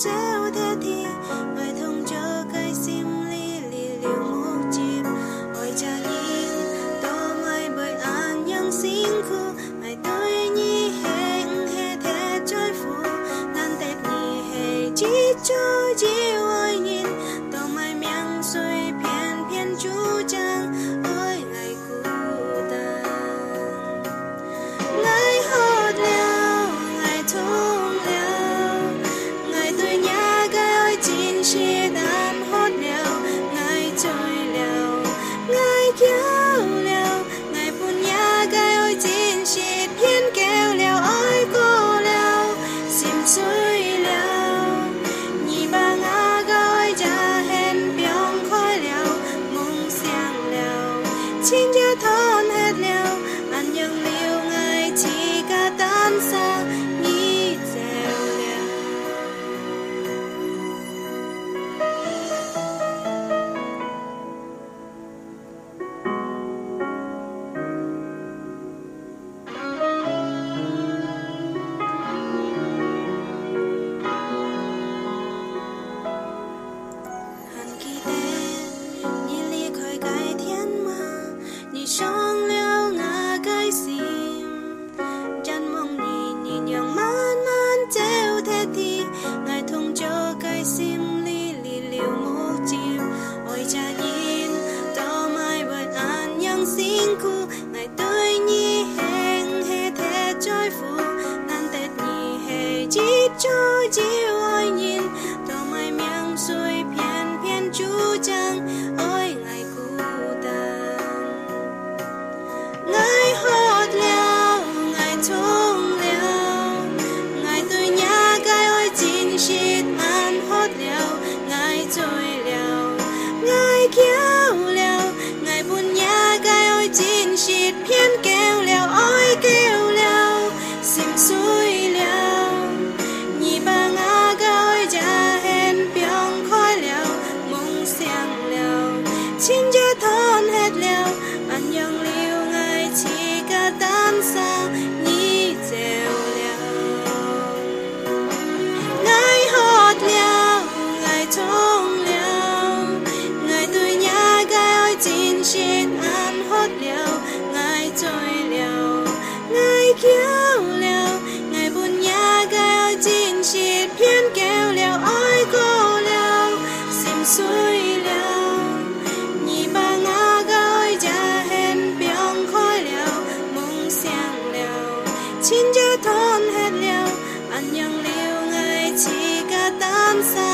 treo thế thì ngài thông cho cái sim li li liều một chim ôi cha yên to mai bởi an yang sinh khu ngài tôi nhi hẹn hè thế trôi phù nan tết nhi hè chỉ cho chiều ơi nhìn to mai miang xuôi phiền phiền chú trang ơi ngài cụ ta ngài hót leo ngài thung leo ngài tôi nhà cái ơi chín chia đàn hót leo ngài trôi leo ngài kéo leo ngài buồn nhà cái ơi chín chia phiền kéo leo ơi cô leo sim xuôi leo nhị ba ngã cái ơi cha hẹn biong khói leo mong xiang leo chín chia thon hết leo anhยังliều ngài chỉ cả tan xa nhị dèo leo hàn kỳ tên nhị ly khỏi cái thiên ma nhị song leo ngã cái sim chân mong nhị nhị nhàng man man treo thế thì ngài thông cho cái sim li li liều một chiều ôi cha nhìn to mai bởi an yang sinh khu ngài tôi nhi hẹn hè thế trôi phù nan tết nhi hè chỉ cho chiều ôi nhìn to mai miang xuôi phiền phiền chú trang ôi ngài cụ ta ngài hót leo ngài thung leo ngài tôi nhà cái ơi chín shit an hót leo ngài trôi leo ngài kéo leo ngài buồn nhà cái ơi chín shit phiền kéo leo ôi kéo leo sim xuôi leo nhị ba ngã cái ơi cha hẹn biong khói leo mong xiang leo chín chia thon hết leo anhยังliều ngài chỉ cả tan xa nhị dèo leo ngài hót leo ngài thung leo ngài tôi nhà cái ơi chín shit an hót leo ngài trôi leo ngài kéo leo ngài buồn nhà cái ơi chín shit phiền kéo leo ôi cô leo sim xuôi leo nhị ba ngã cái ơi cha hẹn biong khói leo mong xiang leo chín chia thon hết leo anhยังliều ngài chỉ cả tan xa